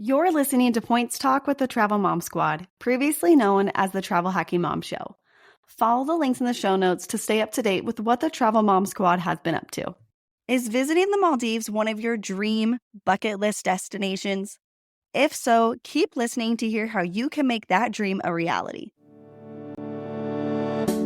You're listening to Points Talk with the Travel Mom Squad, previously known as the Travel Hacking Mom Show. Follow the links in the show notes to stay up to date with what the Travel Mom Squad has been up to. Is visiting the Maldives one of your dream bucket list destinations? If so, keep listening to hear how you can make that dream a reality.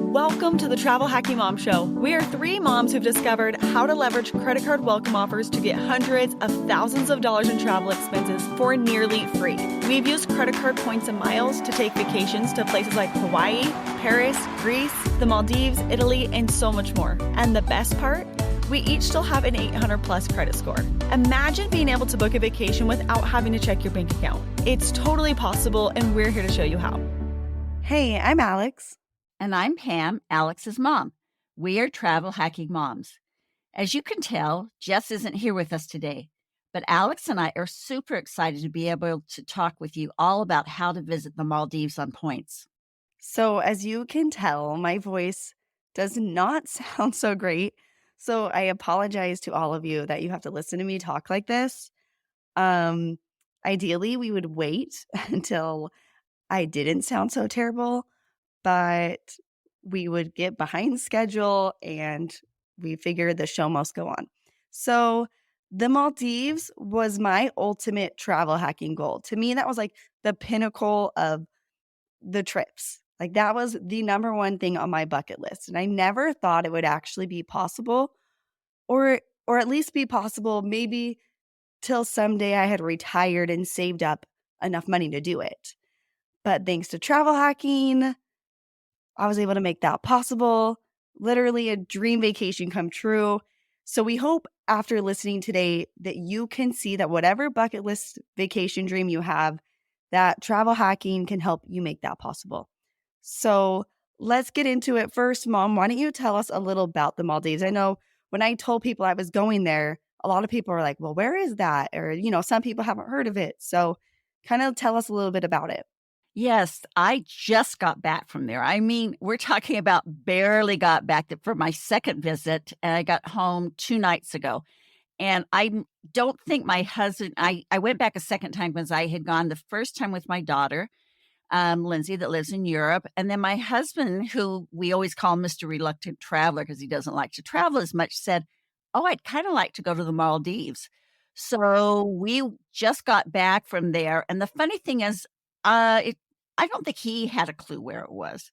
Welcome to the Travel Hacking Mom Show. We are three moms who've discovered how to leverage credit card welcome offers to get hundreds of thousands of dollars in travel expenses for nearly free. We've used credit card points and miles to take vacations to places like Hawaii, Paris, Greece, the Maldives, Italy, and so much more. And the best part? We each still have an 800 plus credit score. Imagine being able to book a vacation without having to check your bank account. It's totally possible, and we're here to show you how. Hey, I'm Alex. And I'm Pam, Alex's mom. We are travel hacking moms. As you can tell, Jess isn't here with us today, but Alex and I are super excited to be able to talk with you all about how to visit the Maldives on points. So as you can tell, my voice does not sound so great. So I apologize to all of you that you have to listen to me talk like this. Ideally, we would wait until I didn't sound so terrible, but we would get behind schedule and we figured the show must go on. So the Maldives was my ultimate travel hacking goal. To me, that was like the pinnacle of the trips. Like that was the number one thing on my bucket list. And I never thought it would actually be possible or at least be possible maybe till someday I had retired and saved up enough money to do it. But thanks to travel hacking, I was able to make that possible. Literally a dream vacation come true. So we hope after listening today that you can see that whatever bucket list vacation dream you have, that travel hacking can help you make that possible. So let's get into it first. Mom, why don't you tell us a little about the Maldives? I know when I told people I was going there, a lot of people are like, well, where is that? Or, some people haven't heard of it. So kind of tell us a little bit about it. Yes, I just got back from there. I mean, we're talking about barely got back for my second visit, and I got home 2 nights ago. And I don't think my husband, I went back a second time because I had gone the first time with my daughter, Lindsay, that lives in Europe. And then my husband, who we always call Mr. Reluctant Traveler because he doesn't like to travel as much, said, oh, I'd kind of like to go to the Maldives. So we just got back from there. And the funny thing is, I don't think he had a clue where it was.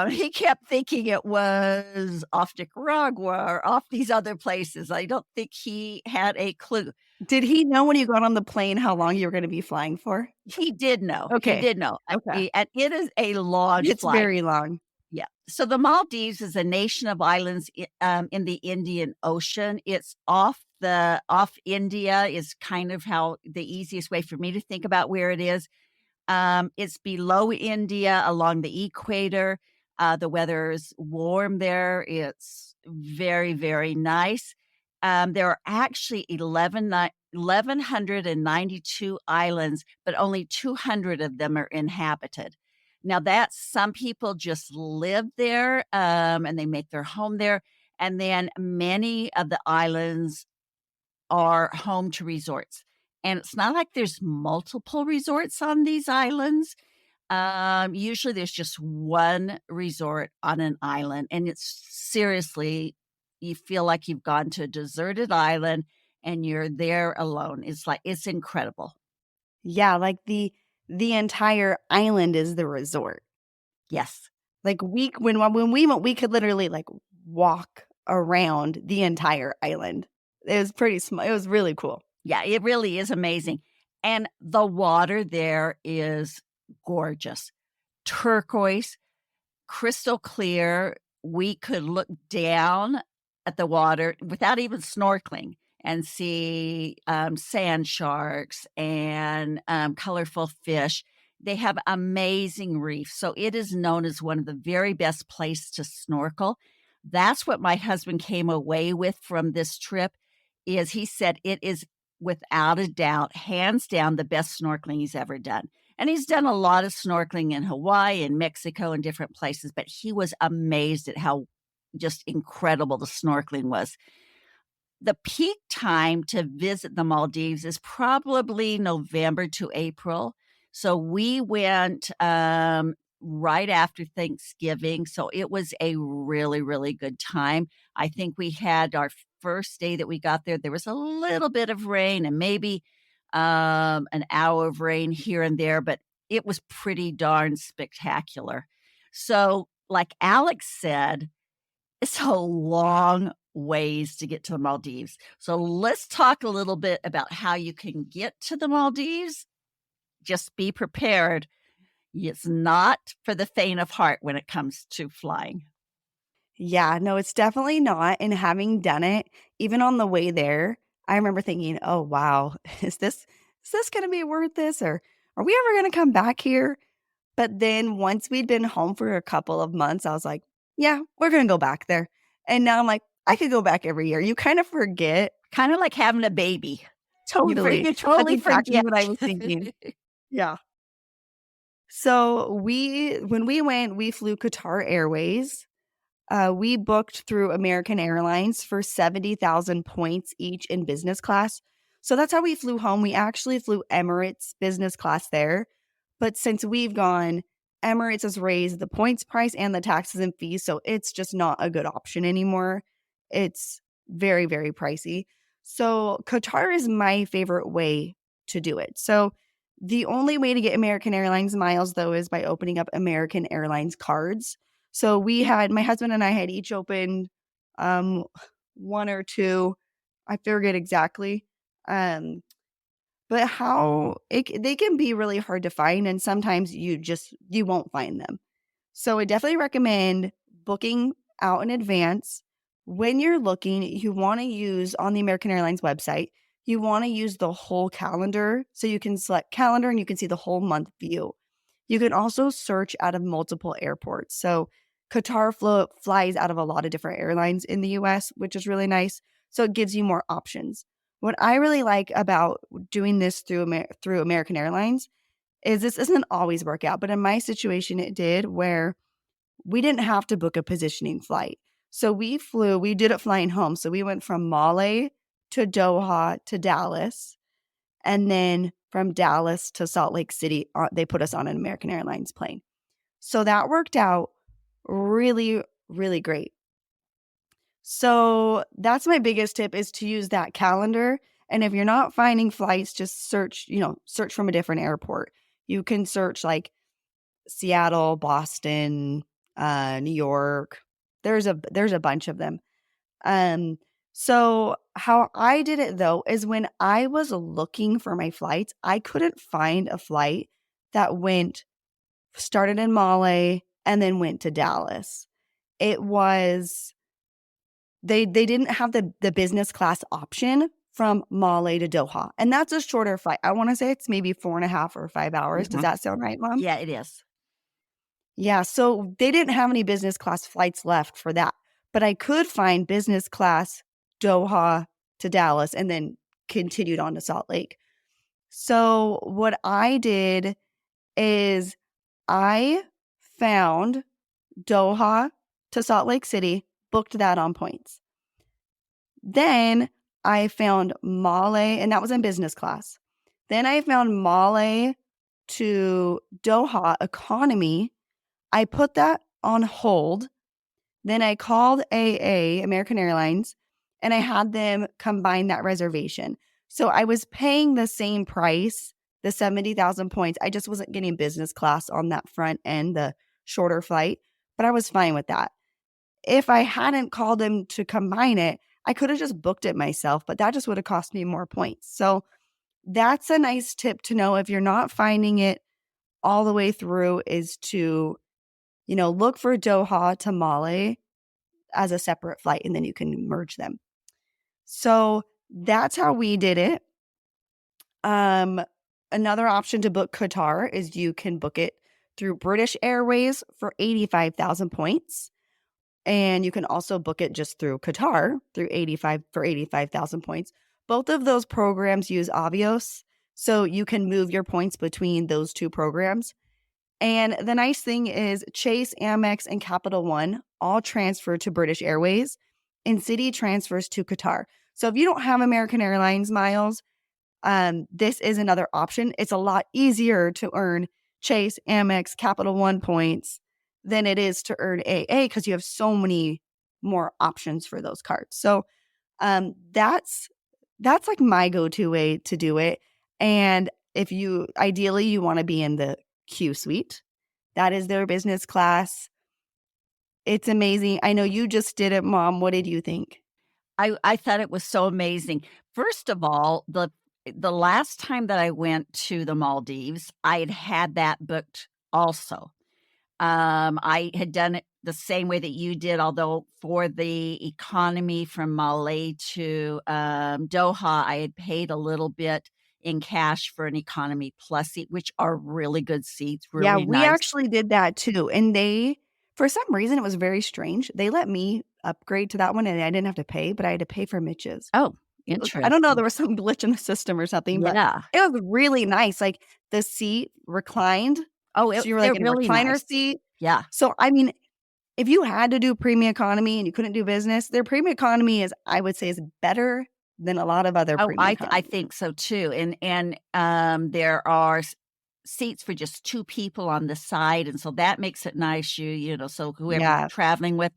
He kept thinking it was off Nicaragua or off these other places. I don't think he had a clue. Did he know when you got on the plane how long you were going to be flying for? He did know. Okay. He did know. Okay. And it is a long It's flight. very long. Yeah. So the Maldives is a nation of islands in the Indian Ocean. It's off India is kind of how the easiest way for me to think about where it is. It's below India along the equator. The weather is warm there. It's very, very nice. There are actually 1,192 islands, but only 200 of them are inhabited. Now, some people just live there and they make their home there. And then many of the islands are home to resorts. And it's not like there's multiple resorts on these islands. Usually there's just one resort on an island. And it's seriously, you feel like you've gone to a deserted island and you're there alone. It's incredible. Yeah, like the entire island is the resort. Yes. Like when we went, we could literally like walk around the entire island. It was pretty small. It was really cool. Yeah, it really is amazing. And the water there is gorgeous. Turquoise, crystal clear. We could look down at the water without even snorkeling and see sand sharks and colorful fish. They have amazing reefs. So it is known as one of the very best places to snorkel. That's what my husband came away with from this trip is he said it is without a doubt, hands down, the best snorkeling he's ever done. And he's done a lot of snorkeling in Hawaii and Mexico and different places, but he was amazed at how just incredible the snorkeling was. The peak time to visit the Maldives is probably November to April. So we went, right after Thanksgiving, so it was a really, really good time. I think we had our first day that we got there was a little bit of rain and maybe, an hour of rain here and there, but it was pretty darn spectacular. So, like Alex said, it's a long ways to get to the Maldives. So let's talk a little bit about how you can get to the Maldives. Just be prepared. It's not for the faint of heart when it comes to flying. Yeah, no, it's definitely not, and having done it, even on the way there, I remember thinking, "Oh, wow, is this gonna be worth this, or are we ever gonna come back here?" But then once we'd been home for a couple of months, I was like, "Yeah, we're gonna go back there." And now I'm like, "I could go back every year." You kind of forget. Kind of like having a baby. Totally. You That's totally exactly forget. what I was thinking. Yeah. So when we went, we flew Qatar Airways. We booked through American Airlines for 70,000 points each in business class. So that's how we flew home. We actually flew Emirates business class there. But since we've gone, Emirates has raised the points price and the taxes and fees. So it's just not a good option anymore. It's very, very pricey. So Qatar is my favorite way to do it. So the only way to get American Airlines miles, though, is by opening up American Airlines cards. So we had my husband and I had each opened, um, 1 or 2, I forget exactly, um, but how they can be really hard to find, and sometimes you won't find them. So I definitely recommend booking out in advance. When you're looking, you wanna use on the American Airlines website, you wanna use the whole calendar, so you can select calendar and you can see the whole month view. You can also search out of multiple airports. So Qatar flies out of a lot of different airlines in the US, which is really nice. So it gives you more options. What I really like about doing this through American Airlines is this doesn't always work out, but in my situation, it did where we didn't have to book a positioning flight. So we did it flying home. So we went from Male to Doha to Dallas. And then from Dallas to Salt Lake City, they put us on an American Airlines plane. So that worked out really, really great. So that's my biggest tip is to use that calendar. And if you're not finding flights, just search from a different airport. You can search like Seattle, Boston, New York. There's a bunch of them. Um, so how I did it though is when I was looking for my flights, I couldn't find a flight that started in Male and then went to Dallas. It was they didn't have the business class option from Male to Doha. And that's a shorter flight. I want to say it's maybe 4.5 or 5 hours. Does Mhm. that sound right, Mom? Yeah, it is. Yeah, so they didn't have any business class flights left for that, but I could find business class Doha to Dallas and then continued on to Salt Lake. So what I did is I found Doha to Salt Lake City, booked that on points. Then I found Male, and that was in business class. Then I found Male to Doha economy. I put that on hold. Then I called AA, American Airlines, and I had them combine that reservation. So I was paying the same price, the 70,000 points. I just wasn't getting business class on that front end, the shorter flight, but I was fine with that. If I hadn't called them to combine it, I could have just booked it myself, but that just would have cost me more points. So that's a nice tip to know if you're not finding it all the way through is to, look for Doha to Male as a separate flight, and then you can merge them. So that's how we did it. Um, Another option to book Qatar is you can book it through British Airways for 85,000 points. And you can also book it just through Qatar through 85,000 points. Both of those programs use Avios, so you can move your points between those two programs. And the nice thing is Chase, Amex, and Capital One all transfer to British Airways, and Citi transfers to Qatar. So if you don't have American Airlines miles, this is another option. It's a lot easier to earn Chase, Amex, Capital One points than it is to earn AA because you have so many more options for those cards. So that's like my go-to way to do it. And if you ideally you want to be in the Q suite, that is their business class. It's amazing. I know you just did it, Mom. What did you think? I thought it was so amazing. First of all, the last time that I went to the Maldives, I had that booked also. I had done it the same way that you did, although for the economy from Malé to, Doha, I had paid a little bit in cash for an economy plus seat, which are really good seats, Yeah, really we nice. actually did that too, and they for some reason, it was very strange. They let me upgrade to that one, and I didn't have to pay, but I had to pay for Mitch's. Oh, It was I don't know, interesting. there was some glitch in the system or something, but Yeah. it was really nice, like, the seat reclined, Oh, so you were, like, they're in a really recliner nice. seat. Yeah. So, I mean, if you had to do premium economy and you couldn't do business, their premium economy is I would say is better than a lot of other Oh, premium I economy. think so too, there are seats for just 2 people on the side, and so that makes it nice, so whoever you're Yeah, traveling with.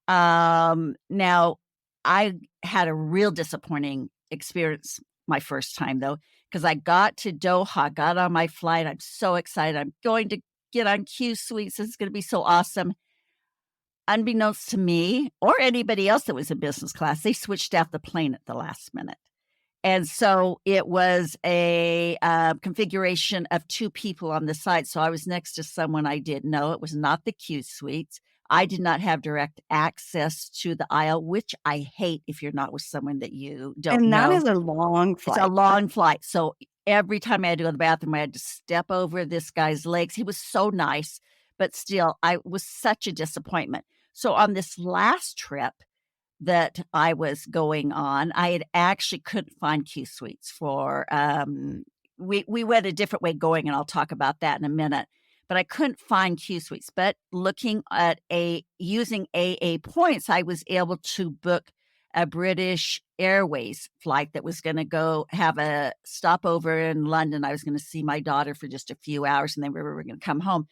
Now, I had a real disappointing experience my first time, though, because I got to Doha, got on my flight, I'm so excited, I'm going to get on Q Suites, this is gonna be so awesome. Unbeknownst to me or anybody else that was in business class, they switched out the plane at the last minute. And so it was a, configuration of 2 people on the side, so I was next to someone I didn't know, it was not the Q suites. I did not have direct access to the aisle, which I hate if you're not with someone that you don't and that know. is a long It's a flight. long flight, so every time I had to go to the bathroom, I had to step over this guy's legs. He was so nice, but still, I was such a disappointment. So on this last trip that I was going on, I had actually couldn't find Q suites for, we went a different way going, and I'll talk about that in a minute, but I couldn't find Q suites, but looking at a using AA points, I was able to book a British Airways flight that was gonna go have a stopover in London. I was gonna see my daughter for just a few hours, and then we were gonna come home.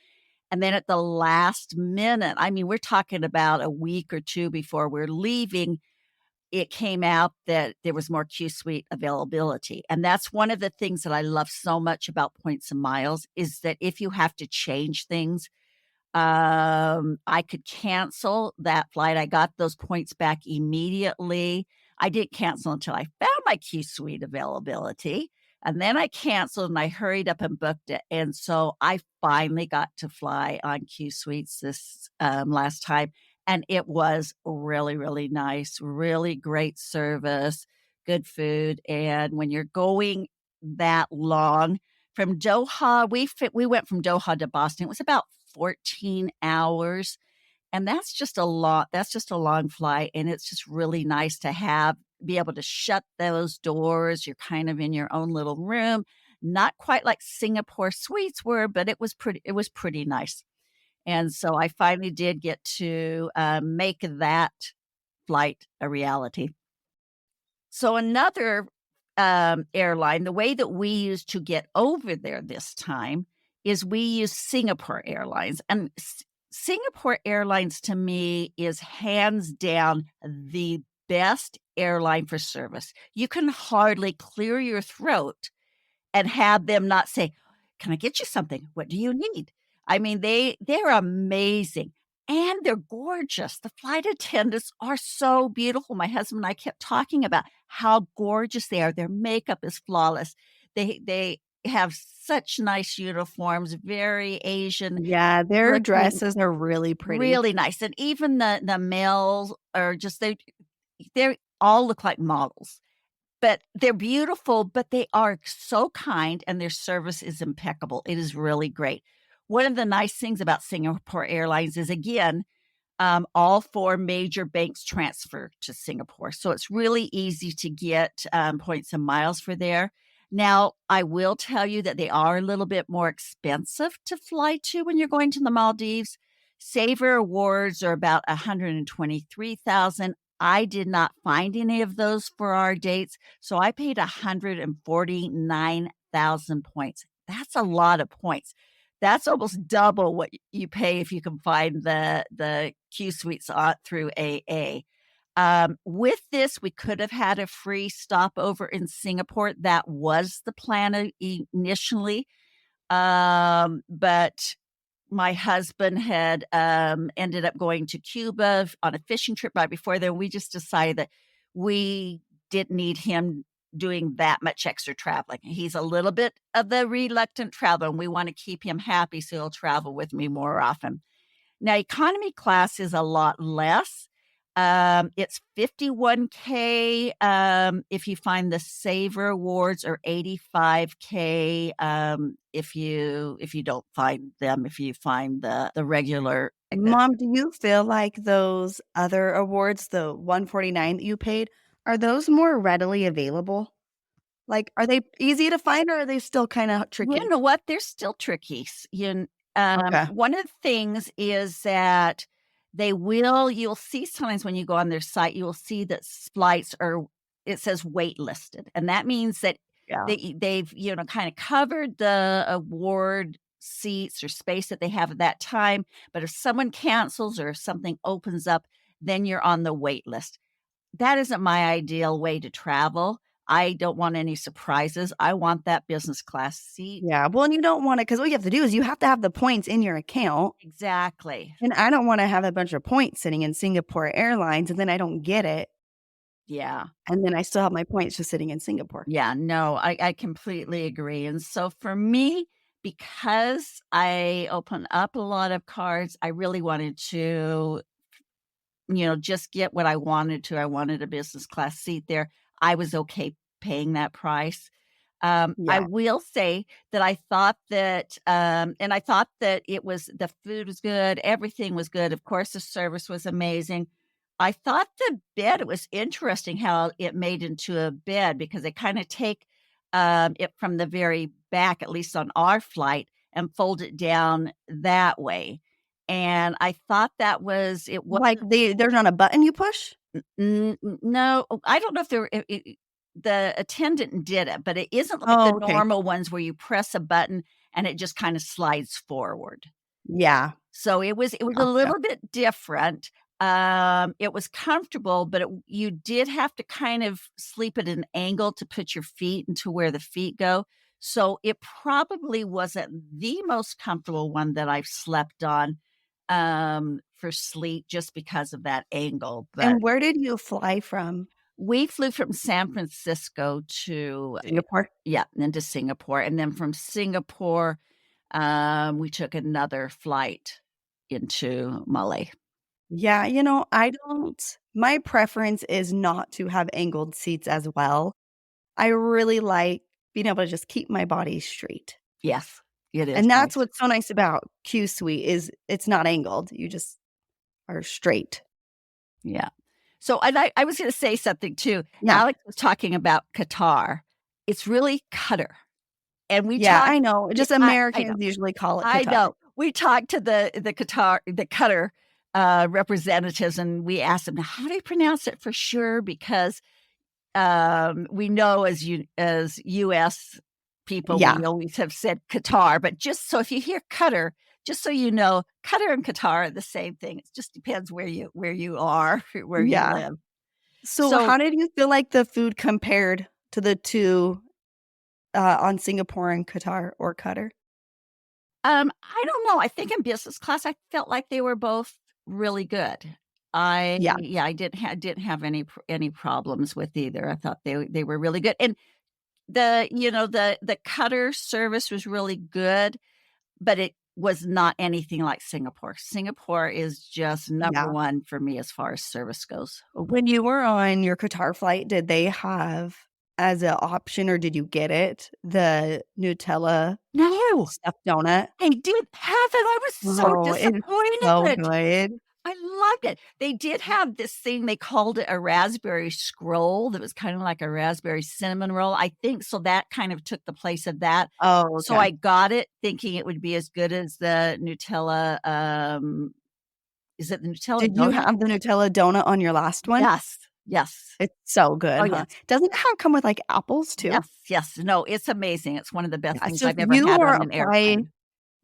And then at the last minute, I mean, we're talking about a week or 2 before we're leaving, it came out that there was more Q Suite availability, and that's one of the things that I love so much about points and miles is that if you have to change things, I could cancel that flight. I got those points back immediately. I didn't cancel until I found my Q Suite availability, and then I canceled and I hurried up and booked it, and so I finally got to fly on Q Suites this, last time, and it was really, really nice, really great service, good food, and when you're going that long from Doha, we went from Doha to Boston. It was about 14 hours, and that's just a long flight, and it's just really nice to be able to shut those doors. You're kind of in your own little room, not quite like Singapore suites were, but it was pretty nice. And so I finally did get to, make that flight a reality. So another, airline, the way that we used to get over there this time is we use Singapore Airlines, and Singapore Airlines to me is hands down the best airline for service. You can hardly clear your throat and have them not say, "Can I get you something? What do you need?" I mean, they're amazing, and they're gorgeous. The flight attendants are so beautiful. My husband and I kept talking about how gorgeous they are. Their makeup is flawless. They have such nice uniforms, very Asian Yeah, their looking, dresses are really pretty. really nice, and even the males are just they all look like models. But they're beautiful, but they are so kind and their service is impeccable. It is really great. One of the nice things about Singapore Airlines is, again, all 4 major banks transfer to Singapore, so it's really easy to get, points and miles for there. Now, I will tell you that they are a little bit more expensive to fly to when you're going to the Maldives. Saver Awards are about 123,000. I did not find any of those for our dates, so I paid 149,000 points. That's a lot of points. That's almost double what you pay if you can find the Q suites through AA. With this, we could have had a free stopover in Singapore. That was the plan initially, but my husband had, ended up going to Cuba on a fishing trip right before then. We just decided that we didn't need him doing that much extra traveling. He's a little bit of the reluctant traveler, and we wanna keep him happy, so he'll travel with me more often. Now, economy class is a lot less. It's 51K, if you find the Saver Awards, or 85K, if you don't find them, if you find the regular, Mom, do you feel like those other awards, the 149 that you paid, are those more readily available? Like, are they easy to find or are they still kinda you tricky? know what? They're still tricky. Okay. One of the things is that you'll see sometimes when you go on their site, you will see that flights are, it says waitlisted. And that means that Yeah. they've, kind of covered the award seats or space that they have at that time. But if someone cancels or if something opens up, then you're on the wait list. That isn't my ideal way to travel. I don't want any surprises. I want that business class seat. Yeah, well, and you don't wanna 'cause what you have to do is you have to have the points in your account, Exactly. and I don't wanna have a bunch of points sitting in Singapore Airlines, and then I don't get it, Yeah. and then I still have my points just sitting in Singapore. Yeah, no, I completely agree, and so for me, because I open up a lot of cards, I really wanted to, just get what I wanted to. I wanted a business class seat there. I was okay paying that price. I Yeah. will say that I thought that the food was good, everything was good. Of course, the service was amazing. I thought the bed, it was interesting how it made into a bed because they kind of take it from the very back, at least on our flight, and fold it down that way. And I thought it was. Like, there's not a button you push? No, I don't know if there the attendant did it, but it isn't like the Oh, okay. normal ones where you press a button and it just kinda slides forward. Yeah, So it was a gotcha. little bit different. It was comfortable, but you did have to kind of sleep at an angle to put your feet into where the feet go. So it probably wasn't the most comfortable one that I've slept on, for sleep just because of that angle, but And where did you fly from? we flew from San Francisco to Singapore? yeah, and to Singapore, and then from Singapore, we took another flight into Malé. Yeah, I don't my preference is not to have angled seats as well. I really like being able to just keep my body straight. Yes, it is And that's nice. what's so nice about Q Suite is it's not angled, you just are straight. Yeah. So, and I was gonna say something too. Yeah. Alex was talking about Qatar. It's really Qatar, and we Yeah, talked I know, yeah, just I know. Americans usually call it I Qatar. know. We talked to the Qatar, representatives, and we asked them, "How do you pronounce it for sure?" Because, we know as US people, Yeah, we always have said Qatar, but just so if you hear Qatar, just so you know, Qatar and Qatar are the same thing. It just depends where you are, where you yeah. live. So So, how did you feel like the food compared to the 2, on Singapore and Qatar or Qatar? I don't know, I think in business class, I felt like they were both really good. Yeah, I didn't have any problems with either. I thought they were really good, and the cutter service was really good, but it was not anything like Singapore. Singapore is just number yeah. 1 for me as far as service goes. When you were on your Qatar flight, did they have as an option or did you get it, the Nutella No, stuffed donut? they didn't have it, I was so Oh, it's so disappointed. good. I loved it. They did have this thing, they called it a raspberry scroll that was kinda like a raspberry cinnamon roll, I think, so that kind of took the place of that. Oh, So okay. I got it thinking it would be as good as the Nutella, is it the Nutella Did you donut? have the Nutella donut on your last one? Yes, yes. It's so Oh, good, huh? yes. Doesn't it have come with, like, apples too? Yes, yes. No, it's amazing. It's one of the best Yeah, things so if I've ever you had are on an applying airplane.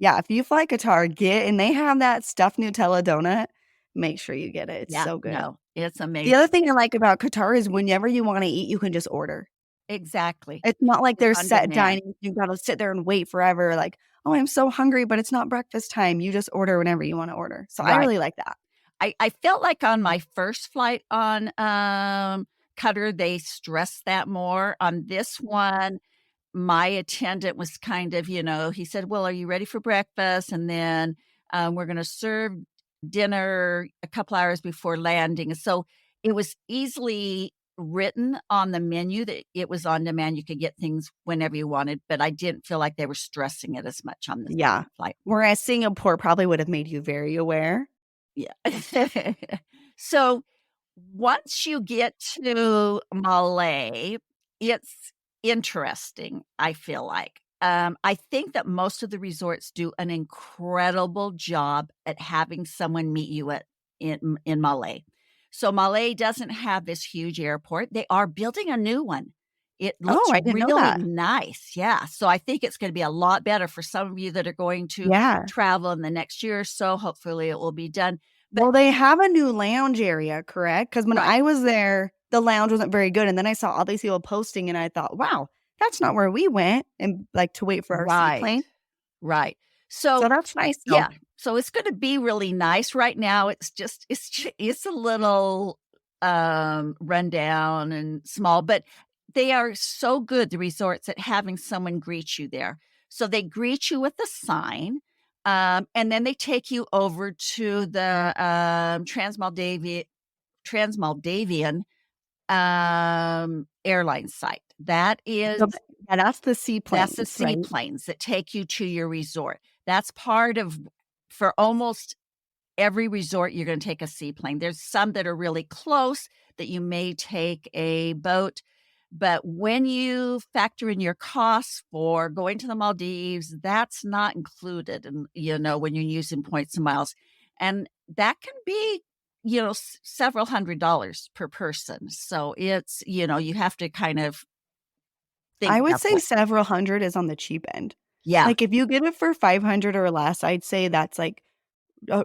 yeah, if you fly Qatar, get and they have that stuffed Nutella donut, make sure you get it, it's Yeah, so good. no, it's The other amazing. thing I like about Qatar is whenever you wanna eat, you can just order. Exactly. It's not like It's there's on set demand. dining, you gotta sit there and wait forever, like, "Oh, I'm so hungry, but it's not breakfast time." You just order whenever you wanna order, so I Right. really like that. I felt like on my first flight on, Qatar, they stressed that more. On this one, my attendant was kind of, he said, "Well, are you ready for breakfast? And then, we're gonna serve dinner a couple hours before landing." So, it was easily written on the menu that it was on demand, you could get things whenever you wanted, but I didn't feel like they were stressing it as much on the Yeah. second flight. Whereas Singapore probably would have made you very aware. Yeah. So, once you get to Malay, it's interesting, I feel like. I think that most of the resorts do an incredible job at having someone meet you in Malay. So Malay doesn't have this huge airport. They are building a new one. It Oh, looks I didn't know really that. nice. Yeah. So I think it's going to be a lot better for some of you that are going to Yeah. travel in the next year or so. Hopefully it will be done. But Well, they have a new lounge area, correct? Because when right. I was there, the lounge wasn't very good, and then I saw all these people posting, and I thought, "Wow, that's not where we went," and, like, to wait for our Right. seaplane. Right. So, So that's nice though. yeah, so it's gonna be really nice. Right now, it's a little, run down and small, but they are so good, the resorts, at having someone greet you there. So they greet you with a sign, and then they take you over to the, Transmaldavian, airline site. So th yeah, that's the That's the seaplanes, right? seaplanes that take you to your resort. That's part of for almost every resort, you're gonna take a seaplane. There's some that are really close that you may take a boat, but when you factor in your costs for going to the Maldives, that's not included, and, when you're using points and miles, and that can be, several $100s per person. So you have to kind of think I would about say that. several hundred is on the cheap end. Yeah, Like, if you get it for 500 or less, I'd say that's, like,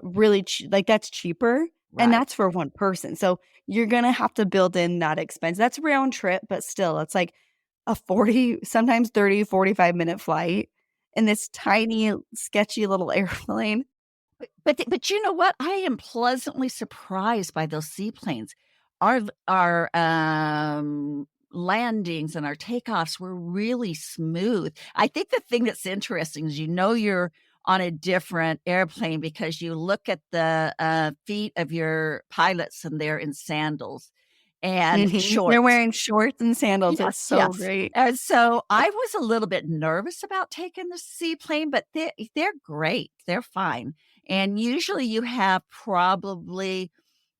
really like, that's cheaper, and right. that's for one person, so you're gonna have to build in that expense. That's round trip, but still, it's like a 40, sometimes 30, 45-minute flight in this tiny, sketchy little airplane. But you know what? I am pleasantly surprised by those seaplanes. Our landings and our takeoffs were really smooth. I think the thing that's interesting is you're on a different airplane because you look at the, feet of your pilots, and they're in sandals and Mhm. They're shorts. wearing shorts and sandals, it's Yes, so yes. great. And so I was a little bit nervous about taking the seaplane, but they're great. They're fine. And usually you have probably,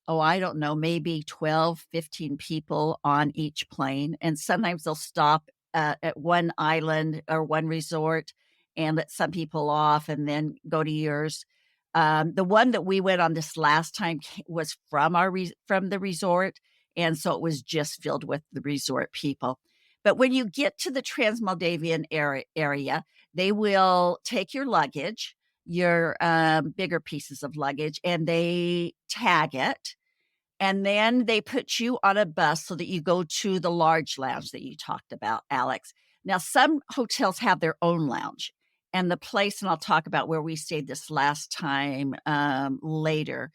oh, I don't know, maybe 12, 15 people on each plane. And sometimes they'll stop at one island or one resort and let some people off and then go to yours. The one that we went on this last time was from from the resort, and so it was just filled with the resort people. But when you get to the Transmaldavian area, they will take your luggage, your bigger pieces of luggage, and they tag it, and then they put you on a bus so that you go to the large lounge that you talked about, Alex. Now, some hotels have their own lounge, and the place, and I'll talk about where we stayed this last time later,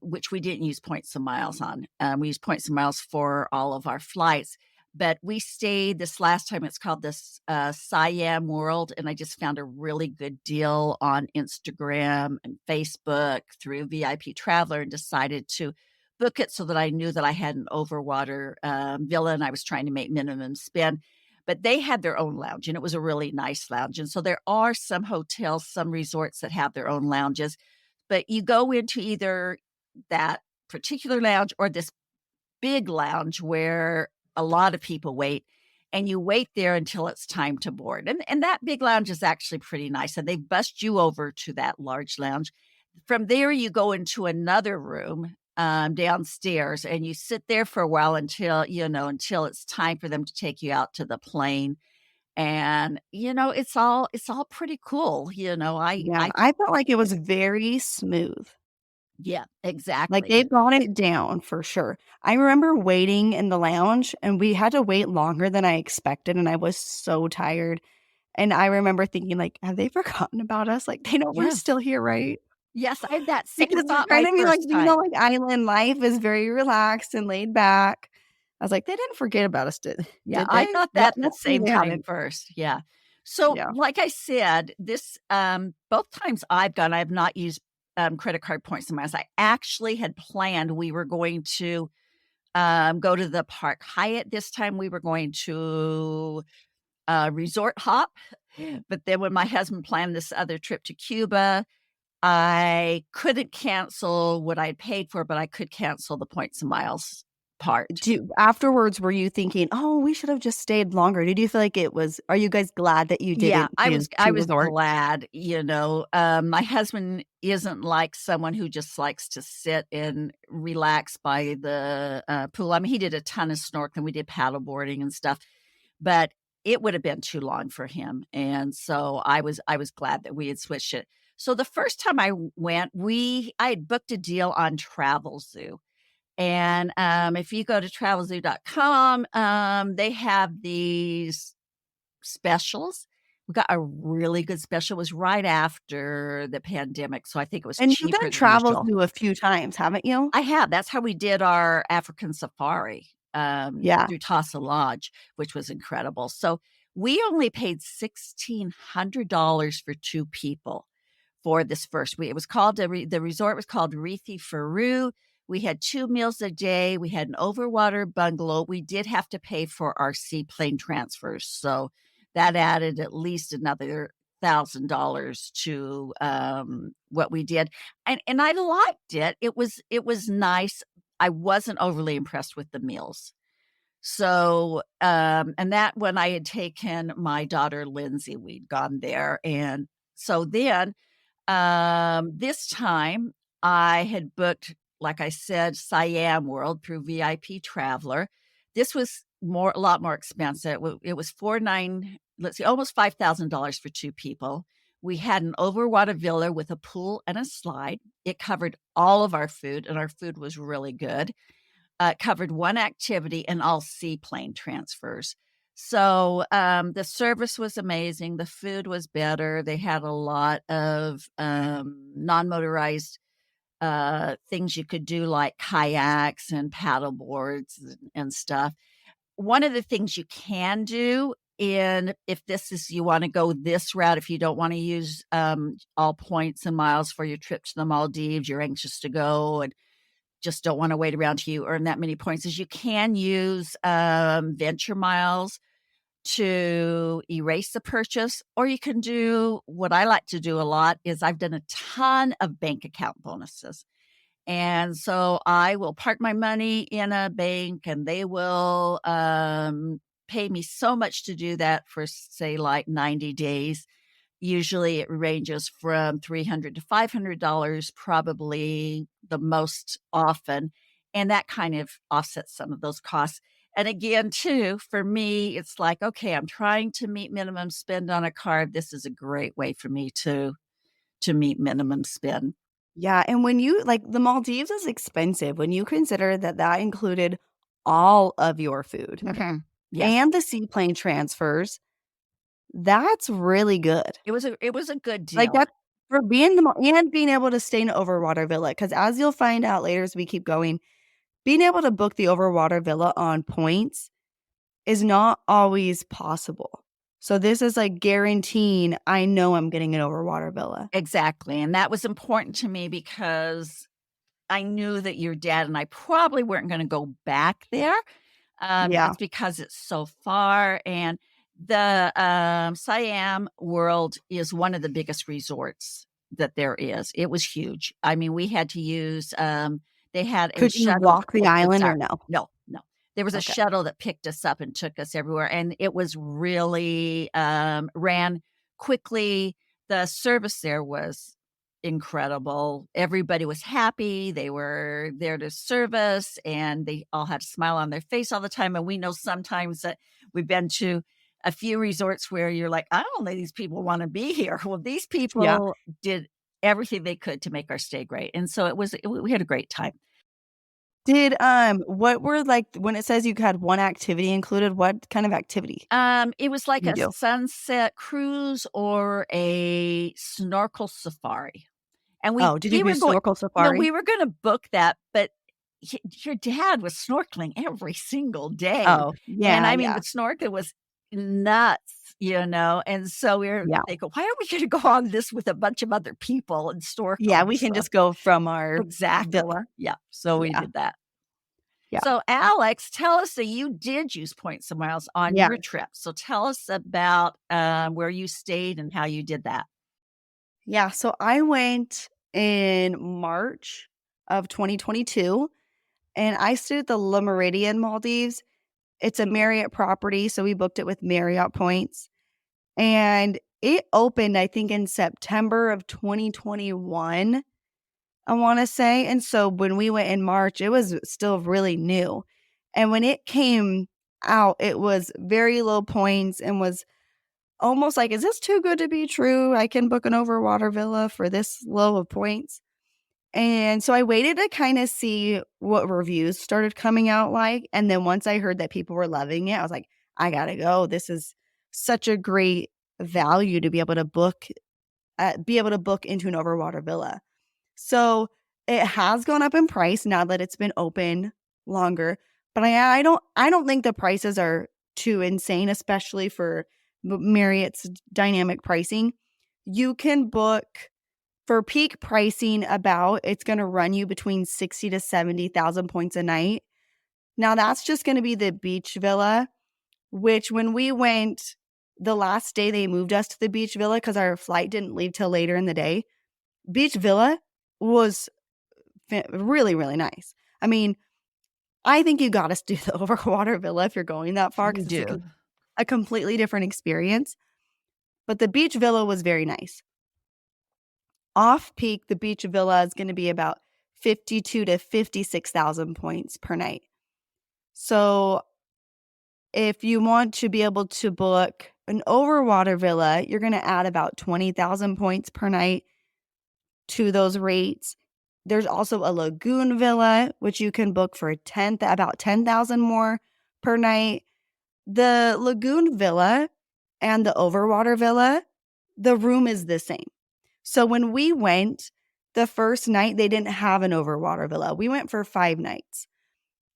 which we didn't use points and miles on. We used points and miles for all of our flights. But we stayed this last time. It's called this Siam World, and I just found a really good deal on Instagram and Facebook through VIP Traveler, and decided to book it so that I knew that I had an overwater villa, and I was trying to make minimum spend. But they had their own lounge, and it was a really nice lounge. And so there are some hotels, some resorts that have their own lounges, but you go into either that particular lounge or this big lounge where a lot of people wait, and you wait there until it's time to board. And that big lounge is actually pretty nice, and they bust you over to that large lounge. From there, you go into another room, downstairs, and you sit there for a while until, until it's time for them to take you out to the plane, and, it's all pretty cool, Yeah, I I felt like it was very smooth. yeah, Like, exactly. they got it down for sure. I remember waiting in the lounge, and we had to wait longer than I expected, and I was so tired, and I remember thinking, like, "Have they forgotten about us? Like, they know we're Yes. still here, right?" Yes, I had that same Because they're thought trying my to be like, first you know, time. like, island life is very relaxed and laid back. I was like, "They didn't forget about us, Yeah, did I they?" thought But that the luckily same they time haven't. first, yeah. So, Yeah. like I said, both times I've gone, I've not used, credit card points and miles. I actually had planned we were going to, go to the Park Hyatt this time. We were going to, resort hop, but then when my husband planned this other trip to Cuba, I couldn't cancel what I'd paid for, but I could cancel the points and miles part. Do afterwards, were you thinking, "Oh, we should have just stayed longer?" Did you feel like it was are you guys glad that you Yeah, didn't I was choose I 2 was resorts? glad, my husband isn't like someone who just likes to sit and relax by the, pool. I mean, he did a ton of snorkeling, we did paddle boarding and stuff, but it would have been too long for him, and so I was glad that we had switched it. So the first time I went, I had booked a deal on Travelzoo, and, if you go to travelzoo.com, they have these specials. We got a really good special. It was right after the pandemic, so I think it was And you've cheaper done than usual. Travelzoo a few times, haven't you? I have, that's how we did our African safari, Yeah. through Casa Lodge, which was incredible. So, we only paid $1,600 for 2 people for this first week. It was called the resort was called Reethi Faru. We had 2 meals a day. We had an overwater bungalow. We did have to pay for our seaplane transfers, so that added at least another $1,000 to, what we did, and I liked it. It was nice. I wasn't overly impressed with the meals. So, and that when I had taken my daughter Lindsay, we'd gone there, and so then this time, I had booked, like I said, Siam World through VIP Traveler. This was a lot more expensive. It was 49 let's see, almost $5,000 for 2 people. We had an overwater villa with a pool and a slide. It covered all of our food, and our food was really good. It covered 1 activity and all seaplane transfers. So, the service was amazing, the food was better, they had a lot of, non-motorized, things you could do, like kayaks and paddle boards and stuff. One of the things you can do if this is you wanna go this route, if you don't wanna use, all points and miles for your trip to the Maldives, you're anxious to go and just don't wanna wait around till you earn that many points, is you can use, venture miles to erase the purchase, or you can do what I like to do a lot is I've done a ton of bank account bonuses. And so I will park my money in a bank and they will, pay me so much to do that for, say, like 90 days. Usually it ranges from $300 to $500, probably the most often, and that kind of offsets some of those costs. And again, too, for me, it's like, okay, I'm trying to meet minimum spend on a card. This is a great way for me to meet minimum spend. Yeah, and when you like, the Maldives is expensive when you consider that that included all of your food Mhm. Yes, and the seaplane transfers, that's really good. it was a good Like, deal. that for being the Mal and being able to stay in an overwater villa, because as you'll find out later as we keep going, being able to book the overwater villa on points is not always possible. So this is, like, guaranteeing, I know I'm getting an overwater villa. Exactly, and that was important to me because I knew that your dad and I probably weren't gonna go back there, Yeah. just because it's so far, and the, Siam World is one of the biggest resorts that there is. It was huge. I mean, we had to use, they had a Could you shuttle that walk the picked us island or up. no? No, no. There was a Okay. shuttle that picked us up and took us everywhere, and it was really, ran quickly. The service there was incredible. Everybody was happy. They were there to serve us, and they all had a smile on their face all the time. And we know sometimes that we've been to a few resorts where you're like, I don't think these people want to be here. Well, these Yeah. people did everything they could to make our stay great. And so we had a great time. Did, what were, like when it says you had one activity included, what kind of activity It was like did you a do? sunset cruise or a snorkel safari. And Oh, did you we do were going snorkel no, safari? we were gonna book that, but your dad was snorkeling every single day, Oh, and yeah, I mean, yeah, the snorkel was nuts, and so we were yeah. thinking, "Why are we gonna go on this with a bunch of other people and Yeah, snorkel?" we can So just go from our exactly. villa. Yeah, so we Yeah, did that. yeah, So, Alex, tell us that you did use points and miles on yeah, your trip. So tell us about, where you stayed and how you did that. yeah, so I went in March of 2022, and I stayed at the Meridien Maldives. It's a Marriott property, so we booked it with Marriott points, and it opened, I think, in September of 2021, I wanna say, and so when we went in March, it was still really new, and when it came out, it was very low points and was almost like, "Is this too good to be true? I can book an overwater villa for this low of points." And so I waited to kinda see what reviews started coming out like, and then once I heard that people were loving it, I was like, "I gotta go. This is such a great value to be able to book into an overwater villa." So, it has gone up in price now that it's been open longer, but I don't think the prices are too insane, especially for Marriott's dynamic pricing. You can book for peak pricing about it's gonna run you between 60 to 70,000 points a night. Now that's just gonna be the beach villa, which when we went the last day they moved us to the beach villa because our flight didn't leave till later in the day. Beach villa was really, really nice. I mean, I think you gotta do the overwater villa if you're going that far You because it's do. a completely different experience, but the beach villa was very nice. Off peak, the beach villa is gonna be about 52 to 56,000 points per night. So, if you want to be able to book an overwater villa, you're gonna add about 20,000 points per night to those rates. There's also a lagoon villa, which you can book for about 10,000 more per night. The lagoon villa and the overwater villa, the room is the same. So when we went, the first night they didn't have an overwater villa. We went for 5 nights.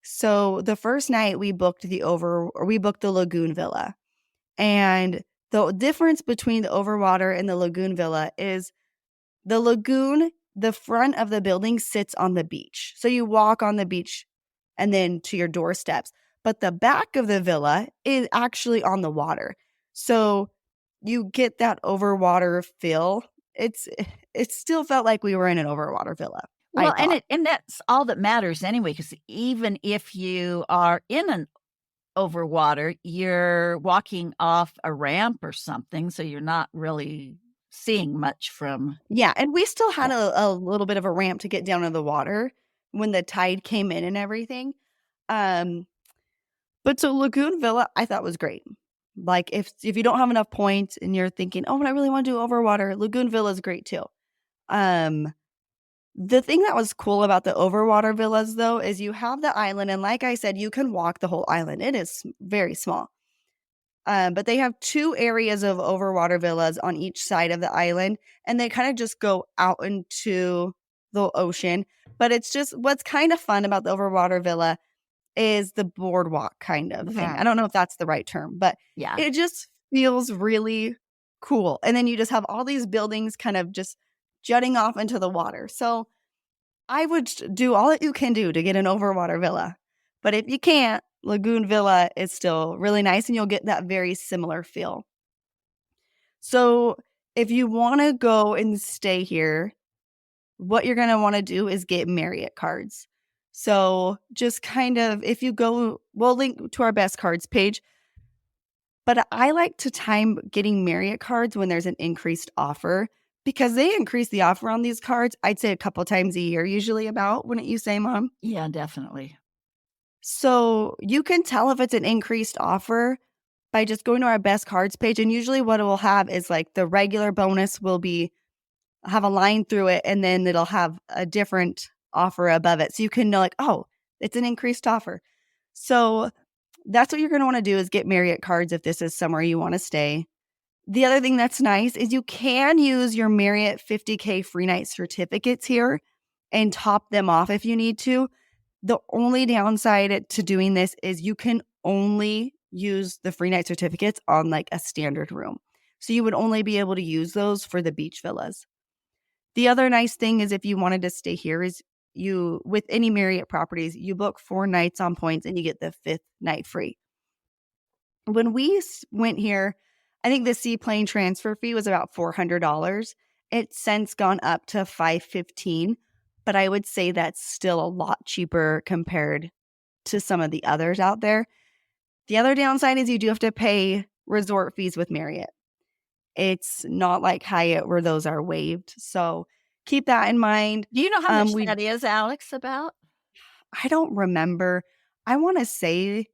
So the first night we booked the lagoon villa. And the difference between the overwater and the lagoon villa is the lagoon, the front of the building sits on the beach. So you walk on the beach and then to your doorsteps. But the back of the villa is actually on the water. So you get that overwater feel. It still felt like we were in an overwater villa, I Well, thought. and that's all that matters anyway, because even if you are in an overwater, you're walking off a ramp or something, so you're not really seeing much from. Yeah, and we still had Yeah. a little bit of a ramp to get down to the water when the tide came in and everything. Um, but so Lagoon Villa, I thought was great. Like, if you don't have enough points and you're thinking, "Oh, but I really wanna do overwater," Lagoon Villa is great too. Um, the thing that was cool about the overwater villas, though, is you have the island, and like I said, you can walk the whole island. It is very small. But they have 2 areas of overwater villas on each side of the island, and they kinda just go out into the ocean. But it's just what's kinda fun about the overwater villa is the boardwalk kind of thing. I Mhm. don't know if that's the right term, but Yeah. it just feels really cool. And then you just have all these buildings kind of just jutting off into the water. So I would do all that you can do to get an overwater villa. But if you can't, Lagoon Villa is still really nice and you'll get that very similar feel. So if you want to go and stay here, what you're going to want to do is get Marriott cards. So just kind of if you go, we'll link to our best cards page, but I like to time getting Marriott cards when there's an increased offer because they increase the offer on these cards, I'd say a couple times a year usually about, wouldn't you say, Mom? Yeah, definitely. So you can tell if it's an increased offer by just going to our best cards page, and usually what it will have is, like, the regular bonus will be have a line through it, and then it'll have a different offer above it, so you can know, like, "Oh, it's an increased offer." So that's what you're gonna wanna do is get Marriott cards if this is somewhere you wanna stay. The other thing that's nice is you can use your Marriott 50K free night certificates here and top them off if you need to. The only downside to doing this is you can only use the free night certificates on, like, a standard room. So you would only be able to use those for the beach villas. The other nice thing is if you wanted to stay here is you with any Marriott properties, you book 4 nights on points and you get the 5th night free. When we went here, I think the seaplane transfer fee was about $400. It's since gone up to $515, but I would say that's still a lot cheaper compared to some of the others out there. The other downside is you do have to pay resort fees with Marriott. It's not like Hyatt where those are waived, so keep that in mind. Do you know how much We that is, Alex, about? I don't remember. I wanna say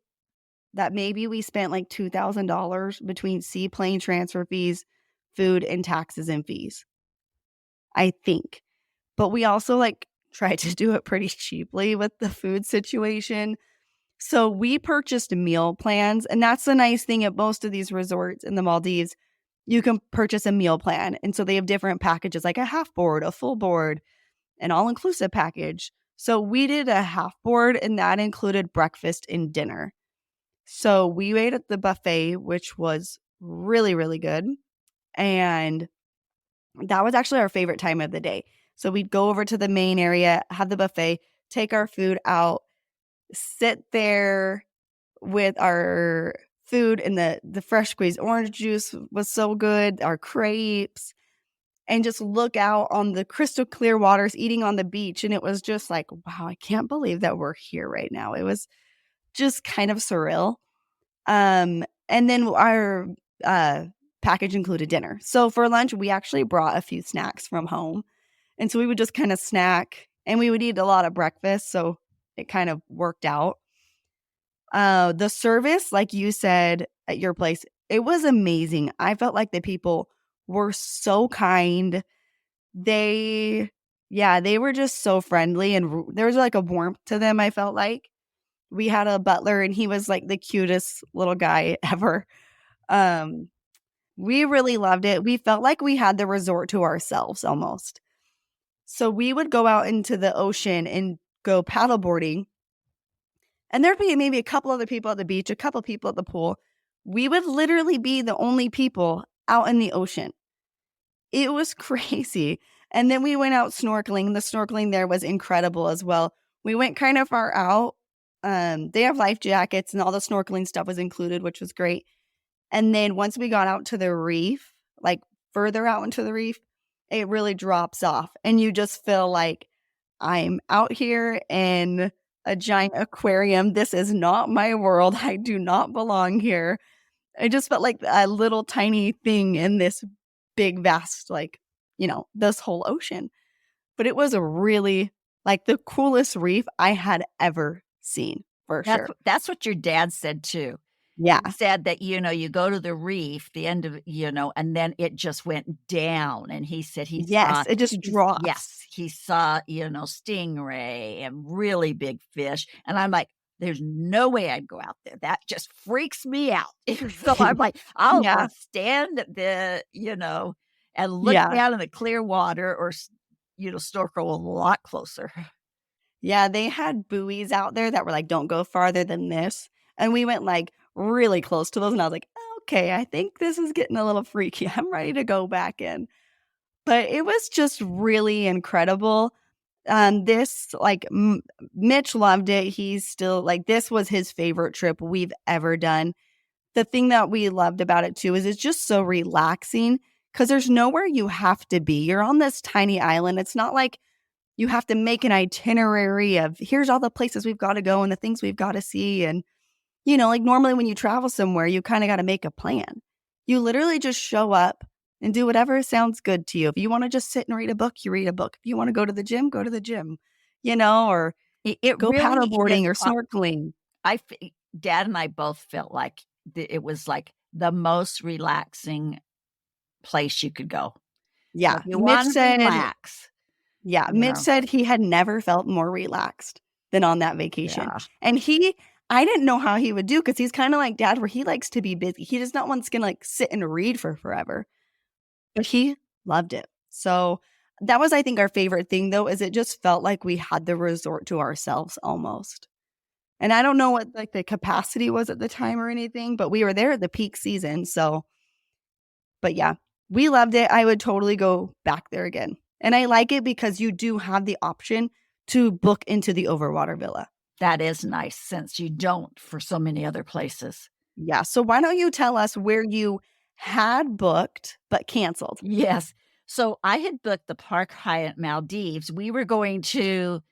that maybe we spent like $2,000 between seaplane transfer fees, food, and taxes and fees, I think. But we also, like, tried to do it pretty cheaply with the food situation. So we purchased meal plans, and that's the nice thing at most of these resorts in the Maldives. You can purchase a meal plan, and so they have different packages, like a half board, a full board, an all-inclusive package. So we did a half board, and that included breakfast and dinner. So we ate at the buffet, which was really, really good, and that was actually our favorite time of the day. So we'd go over to the main area, have the buffet, take our food out, sit there with our food, and the fresh squeezed orange juice was so good, our crepes, and just look out on the crystal clear waters, eating on the beach, and it was just like, "Wow, I can't believe that we're here right now." It was just kind of surreal. And then our, uh, package included dinner. So for lunch, we actually brought a few snacks from home, and so we would just kinda snack, and we would eat a lot of breakfast, so it kind of worked out. The service, like you said at your place, it was amazing. I felt like the people were so kind. They yeah, they were just so friendly, and there was, like, a warmth to them, I felt like. We had a butler, and he was, like, the cutest little guy ever. Um, we really loved it. We felt like we had the resort to ourselves almost. So we would go out into the ocean and go paddleboarding, and there'd be maybe a couple other people at the beach, a couple people at the pool. We would literally be the only people out in the ocean. It was crazy. And then we went out snorkeling. The snorkeling there was incredible as well. We went kind of far out. They have life jackets and all the snorkeling stuff was included, which was great. And then once we got out to the reef, like further out into the reef, it really drops off. And you just feel like I'm out here in a giant aquarium. This is not my world. I do not belong here. I just felt like a little tiny thing in this big, vast, like, this whole ocean. But it was a really, like, the coolest reef I had ever seen, for sure. That's what your dad said too. Yeah. He said that, you go to the reef, the end of and then it just went down, and he said Yes, it just drops. he saw, stingray and really big fish, and I'm like, "There's no way I'd go out there, that just freaks me out." So I'm like, "I'll Yeah, stand at and look yeah. down in the clear water or snorkel a lot closer." Yeah, they had buoys out there that were like, "Don't go farther than this," and we went, like, really close to those, and I was like, "Okay, I think this is getting a little freaky. I'm ready to go back in." But it was just really incredible. This, like, Mitch loved it. He's still like, this was his favorite trip we've ever done. The thing that we loved about it too is it's just so relaxing because there's nowhere you have to be. You're on this tiny island. It's not like you have to make an itinerary of here's all the places we've got to go and the things we've got to see. And, like normally when you travel somewhere, you kind of got to make a plan. You literally just show up and do whatever sounds good to you. If you want to just sit and read a book, you read a book. If you want to go to the gym, go to the gym, or It go really is paddleboarding or snorkeling. I f Dad and I both felt like it was, like, the most relaxing place you could go. So Yeah. if you wanna relax, you Mitch know said he had never felt more relaxed than on that vacation. Yeah, And I didn't know how he would do because he's kind of like dad, where he likes to be busy. He does not want to like sit and read for forever, but he loved it. So that was, I think, our favorite thing though, is it just felt like we had the resort to ourselves almost. And I don't know what like the capacity was at the time or anything, but we were there at the peak season. So, but yeah, we loved it. I would totally go back there again. And I like it because you do have the option to book into the overwater villa. that is nice since you don't for so many other places. Yeah. So why don't you tell us where you had booked but canceled? Yes. So I had booked the Park Hyatt Maldives. We were going to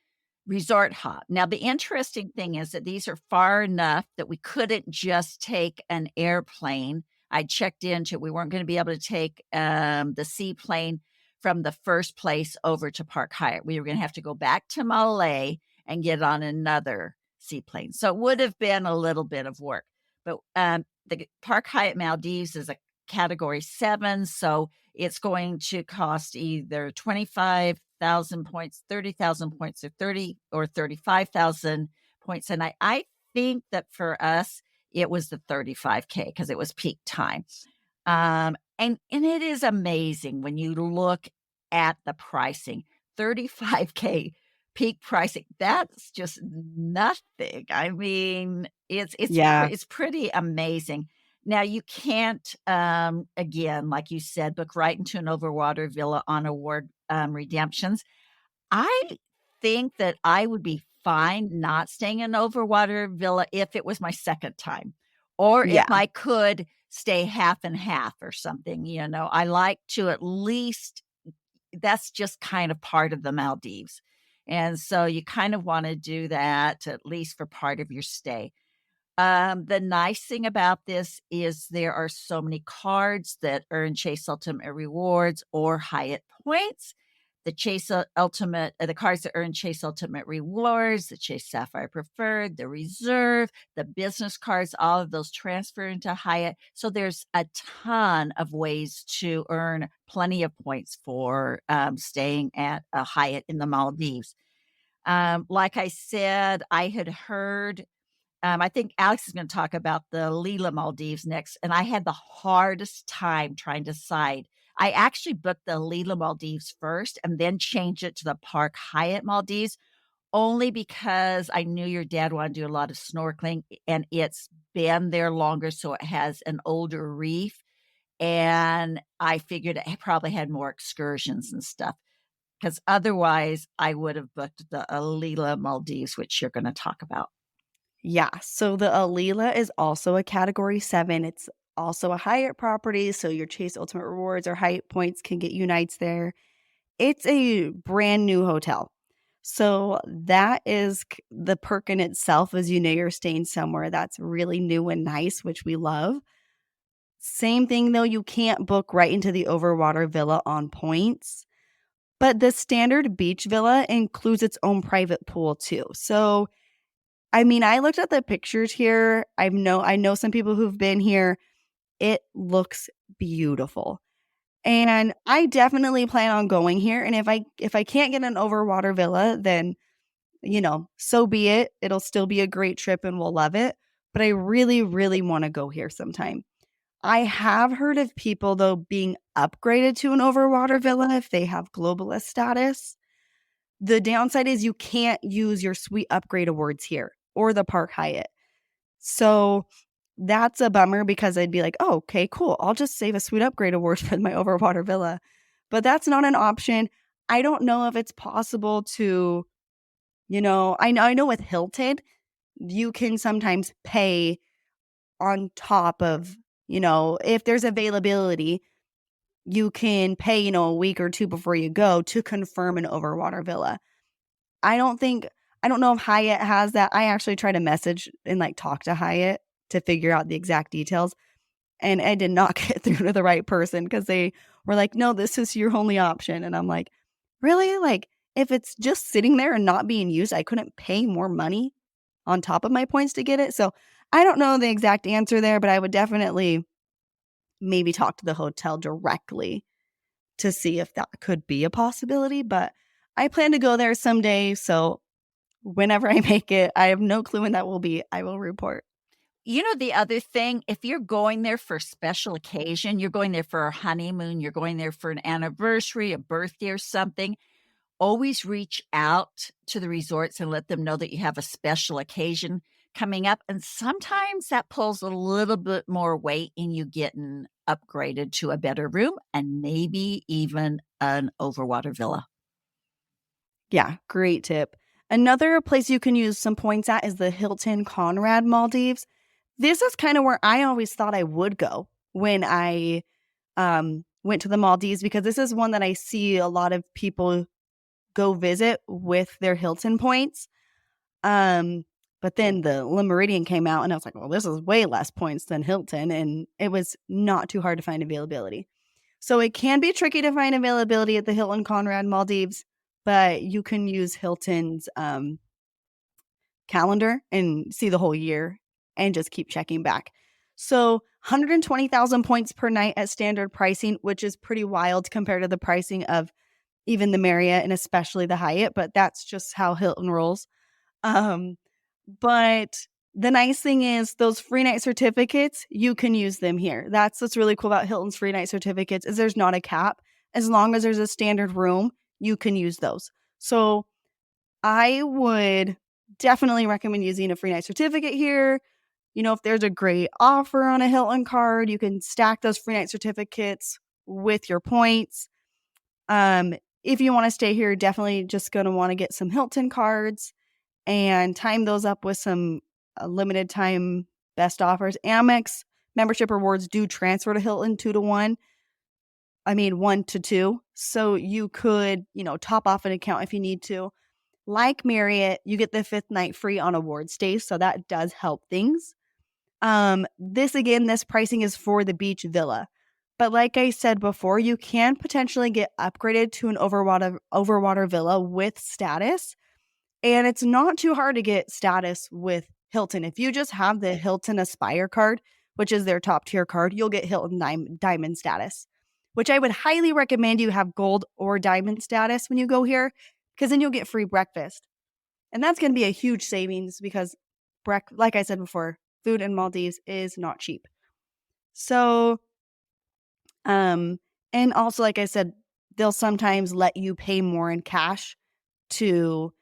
resort hop. Now, the interesting thing is that these are far enough that we couldn't just take an airplane. I checked into we weren't going to be able to take the seaplane from the first place over to Park Hyatt. We were going to have to go back to Malay and get on another seaplane. So it would have been a little bit of work. But the Park Hyatt Maldives is a category 7, so it's going to cost either 25,000 points, 30,000 points, or 30 or 35,000 points. And I think that for us, it was the 35K because it was peak time. And it is amazing when you look at the pricing. 35K peak pricing, that's just nothing. I mean, Yeah. it's pretty amazing. Now you can't, again, like you said, book right into an overwater villa on award, redemptions. I think that I would be fine not staying in an overwater villa if it was my 2nd time, or if Yeah. I could stay half and half or something, I like to at least that's just kind of part of the Maldives, and so you kind of wanna do that at least for part of your stay. The nice thing about this is there are so many cards that earn Chase Ultimate Rewards or Hyatt points. The cards that earn Chase Ultimate Rewards, the Chase Sapphire Preferred, the Reserve, the business cards, all of those transfer into Hyatt. So there's a ton of ways to earn plenty of points for staying at a Hyatt in the Maldives. Like I said, I had heard I think Alex is gonna talk about the Leela Maldives next, and I had the hardest time trying to decide. I actually booked the Leela Maldives first and then changed it to the Park Hyatt Maldives, only because I knew your dad wanted to do a lot of snorkeling, and it's been there longer, so it has an older reef, and I figured it probably had more excursions and stuff. Because otherwise, I would have booked the Leela Maldives, which you're gonna talk about. Yeah. So the Alila is also a category 7. It's also a Hyatt property. So your Chase Ultimate Rewards or Hyatt points can get you nights there. It's a brand new hotel. So that is the perk in itself, as you're staying somewhere that's really new and nice, which we love. Same thing though, you can't book right into the overwater villa on points. But the standard beach villa includes its own private pool too. So I mean, I looked at the pictures here. I know some people who've been here. It looks beautiful. And I definitely plan on going here, and if I can't get an overwater villa, then, so be it. It'll still be a great trip and we'll love it, but I really, really wanna go here sometime. I have heard of people, though, being upgraded to an overwater villa if they have globalist status. The downside is you can't use your sweet upgrade awards here or the Park Hyatt. So that's a bummer because I'd be like, "Oh, okay, cool. I'll just save a sweet upgrade award for my overwater villa." But that's not an option. I don't know if it's possible to, I know with Hilton, you can sometimes pay on top of, if there's availability, you can pay, a week or 2 before you go to confirm an overwater villa. I don't think I don't know if Hyatt has that. I actually tried to message and, like, talk to Hyatt to figure out the exact details, and I did not get through to the right person because they were like, no, this is your only option. And I'm like, really? Like, if it's just sitting there and not being used, I couldn't pay more money on top of my points to get it. So I don't know the exact answer there, but I would definitely maybe talk to the hotel directly to see if that could be a possibility. But I plan to go there someday. So whenever I make it, I have no clue when that will be. I will report. You know, the other thing, if you're going there for a special occasion, you're going there for a honeymoon, you're going there for an anniversary, a birthday or something, always reach out to the resorts and let them know that you have a special occasion coming up. And sometimes that pulls a little bit more weight in you getting upgraded to a better room and maybe even an overwater villa. Yeah, great tip. Another place you can use some points at is the Hilton Conrad Maldives. This is kind of where I always thought I would go when I went to the Maldives, because this is one that I see a lot of people go visit with their Hilton points. Um, but then the Meridian came out and I was like, well, this is way less points than Hilton. And it was not too hard to find availability. So it can be tricky to find availability at the Hilton Conrad Maldives, but you can use Hilton's calendar and see the whole year and just keep checking back. So 120,000 points per night at standard pricing, which is pretty wild compared to the pricing of even the Marriott and especially the Hyatt, but that's just how Hilton rolls. Um, but the nice thing is those free night certificates, you can use them here. That's what's really cool about Hilton's free night certificates is there's not a cap. As long as there's a standard room, you can use those. So I would definitely recommend using a free night certificate here. You know, if there's a great offer on a Hilton card, you can stack those free night certificates with your points. If you want to stay here, definitely just going to want to get some Hilton cards and time those up with some limited time best offers. Amex membership rewards do transfer to Hilton 2 to 1. I mean, 1 to 2. So you could, top off an account if you need to. Like Marriott, you get the 5th night free on award stays. So that does help things. This pricing is for the beach villa. But like I said before, you can potentially get upgraded to an overwater villa with status. And it's not too hard to get status with Hilton. If you just have the Hilton Aspire card, which is their top tier card, you'll get Hilton Diamond status, which I would highly recommend you have gold or diamond status when you go here, because then you'll get free breakfast. And that's going to be a huge savings because, like I said before, food in Maldives is not cheap. So, and also, like I said, they'll sometimes let you pay more in cash to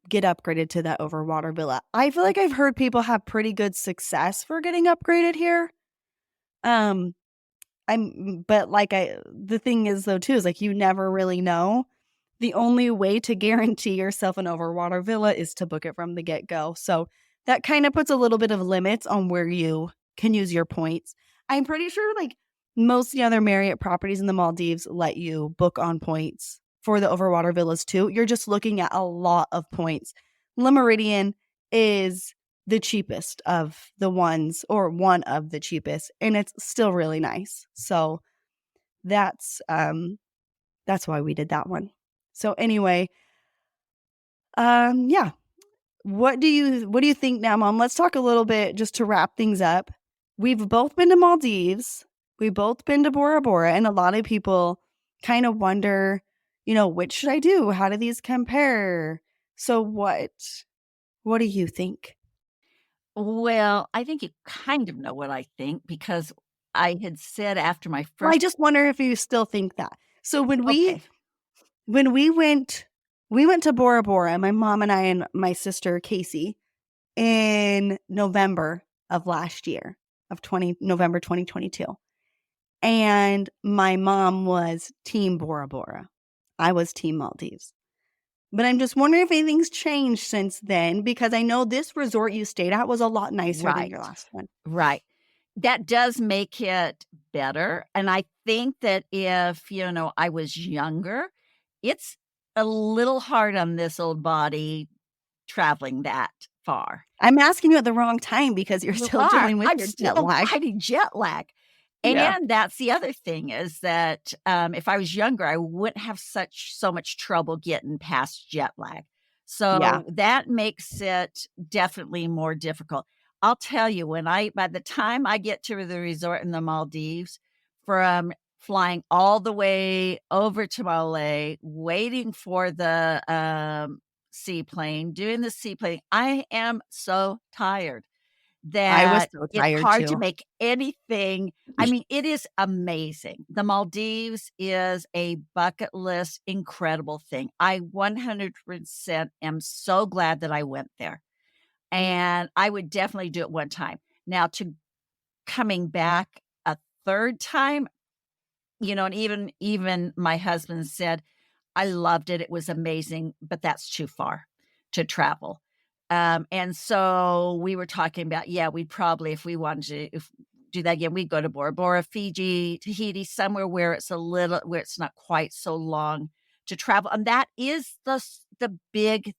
get upgraded to that overwater villa. I feel like I've heard people have pretty good success for getting upgraded here. The thing is though too, is like you never really know. The only way to guarantee yourself an overwater villa is to book it from the get-go. So that kind of puts a little bit of limits on where you can use your points. I'm pretty sure like most of the other Marriott properties in the Maldives let you book on points for the overwater villas too. You're just looking at a lot of points. Le Meridien is the cheapest of the ones, or one of the cheapest, and it's still really nice. So that's why we did that one. So anyway, yeah. What do you think now, Mom? Let's talk a little bit just to wrap things up. We've both been to Maldives. We've both been to Bora Bora, and a lot of people kind of wonder, which should I do? How do these compare? So what do you think? Well, I think you kind of know what I think because I had said after my Well, I first. just wonder if you still think that. So Okay. when we went to Bora Bora, my mom and I and my sister Casey, in November of last year, November 2022. And my mom was team Bora Bora. I was team Maldives. But I'm just wondering if anything's changed since then, because I know this resort you stayed at was a lot nicer than Right, your last one. right. That does make it better, and I think that if, I was younger, it's a little hard on this old body traveling that far. I'm asking you at the wrong time because you're You still are. dealing with I'm your jet still lag. fighting jet lag. Yeah. And that's the other thing is that, if I was younger, I wouldn't have so much trouble getting past jet lag. Yeah. So that makes it definitely more difficult. I'll tell you, by the time I get to the resort in the Maldives, from flying all the way over to Malé, waiting for the, seaplane, doing the seaplane, I am so tired I was that so it's tired hard to too. make anything. I mean, it is amazing. The Maldives is a bucket list, incredible thing. I 100% am so glad that I went there, and I would definitely do it one time. Now to coming back a third time, and even my husband said, "I loved it, it was amazing, but that's too far to travel." And so we were talking about, yeah, we'd probably, if we wanted to do that again, we'd go to Bora Bora, Fiji, Tahiti, somewhere where it's not quite so long to travel. And that is the big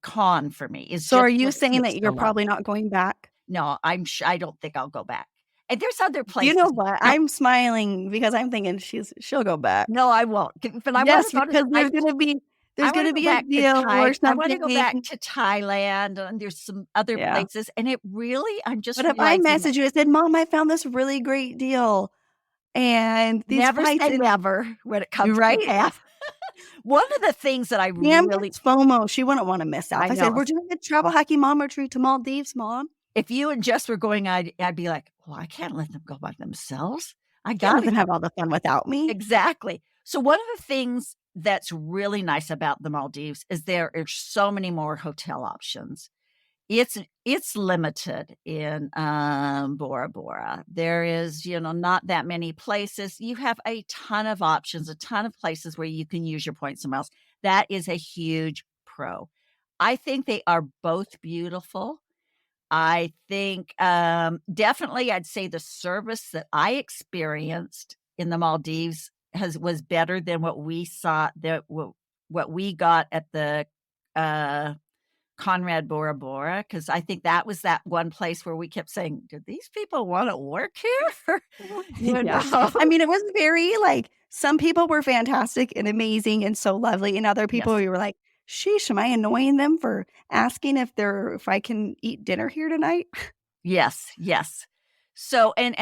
con for me is So are just you that it saying takes that so you're long. probably not going back? No, I don't think I'll go back. And there's other You know places. what? No, I'm smiling because I'm thinking she'll go back. no, I won't. But I want Yes, to go to because I there's wanna gonna go be a back to deal or I wanna go back something. to Thailand, and there's some other Yeah. places, and I'm just But if I realizing that message you and said, "Mom, I found this really great deal and these never flights say in" never when it You're comes to right? half. One of the things that I Pam really gets FOMO, she wouldn't wanna miss out. I If I said, know. "We're doing a travel hacky mom retreat to Maldives, Mom." If you and Jess were going, I'd be like, "Well, I can't let them go by themselves. I Can't let gotta them go." have all the fun without me. Exactly. So one of the things that's really nice about the Maldives is there are so many more hotel options. It's limited in, Bora Bora. There is, not that many places. You have a ton of options, a ton of places where you can use your points and miles. That is a huge pro. I think they are both beautiful. I think, definitely I'd say the service that I experienced in the Maldives was better than what we got at the, uh Conrad Bora Bora, because I think that was that one place where we kept saying, "Do these people wanna work here?" You Yeah. know? I mean, it was very, like some people were fantastic and amazing and so lovely, and other people Yes. you were like, "Sheesh, am I annoying them for asking if I can eat dinner here tonight?" Yes, yes. So and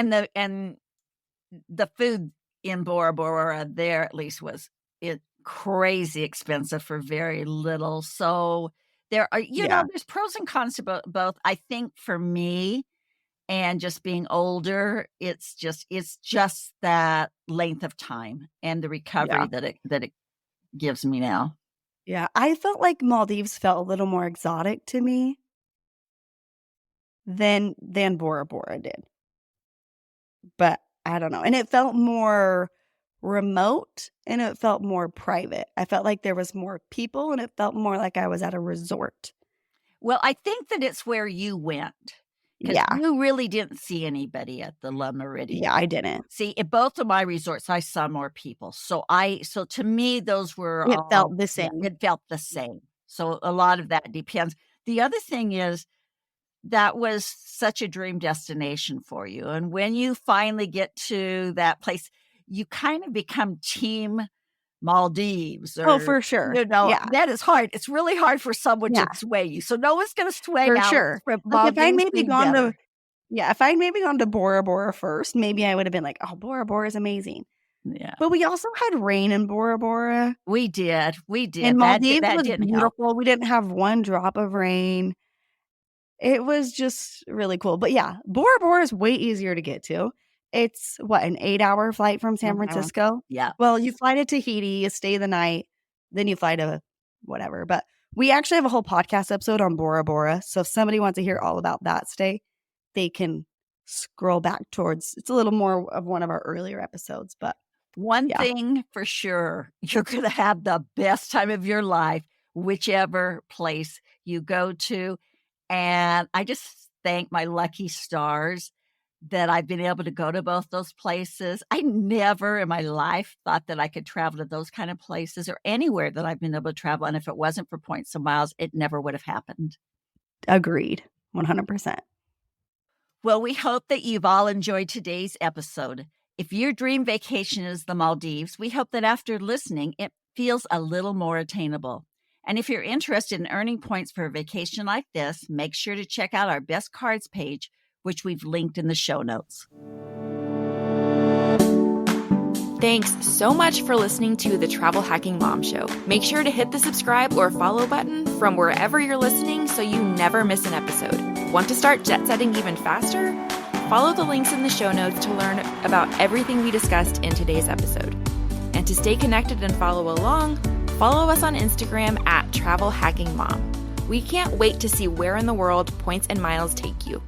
the food in Bora Bora there at least was crazy expensive for very little, so Yeah. there's pros and cons to both. I think for me, and just being older, it's just that length of time and the Yeah. recovery that it gives me now. Yeah. I felt like Maldives felt a little more exotic to me than Bora Bora did, but I don't know, and it felt more remote, and it felt more private. I felt like there was more people, and it felt more like I was at a resort. Well, I think that it's where you went, because Yeah. you really didn't see anybody at the La Meridien. Yeah, I didn't. See, at both of my resorts, I saw more people. So to me, those were It all felt the yeah, same. it felt the same. So a lot of that depends. The other thing is that was such a dream destination for you, and when you finally get to that place, you kind of become team Maldives Oh, or, for sure. Yeah. that is hard. It's really hard for someone to Yeah, sway you. So no one's gonna sway for Alex sure. from Like, if I'd Maldives maybe being gone to better. yeah, if I'd maybe gone to Bora Bora first, maybe I would have been like, "Oh, Bora Bora is amazing." Yeah. But we also had rain in Bora Bora, We and did. Maldives That was didn't help. beautiful. We didn't have 1 drop of rain. It was just really cool, but yeah, Bora Bora is way easier to get to. It's what, an 8-hour flight from San Mhm. Francisco? Yeah. Well, you fly to Tahiti, you stay the night, then you fly to whatever, but we actually have a whole podcast episode on Bora Bora, so if somebody wants to hear all about that stay, they can scroll back towards it's a little more of one of our earlier episodes, but One yeah. thing for sure, you're gonna have the best time of your life, whichever place you go to, and I just thank my lucky stars that I've been able to go to both those places. I never in my life thought that I could travel to those kind of places or anywhere that I've been able to travel, and if it wasn't for points and miles, it never would have happened. Agreed, 100%. Well, we hope that you've all enjoyed today's episode. If your dream vacation is the Maldives, we hope that after listening, it feels a little more attainable. And if you're interested in earning points for a vacation like this, make sure to check out our best cards page, which we've linked in the show notes. Thanks so much for listening to the Travel Hacking Mom Show. Make sure to hit the subscribe or follow button from wherever you're listening so you never miss an episode. Want to start jet setting even faster? Follow the links in the show notes to learn about everything we discussed in today's episode. And to stay connected and follow along, follow us on Instagram at Travel Hacking Mom. We can't wait to see where in the world points and miles take you.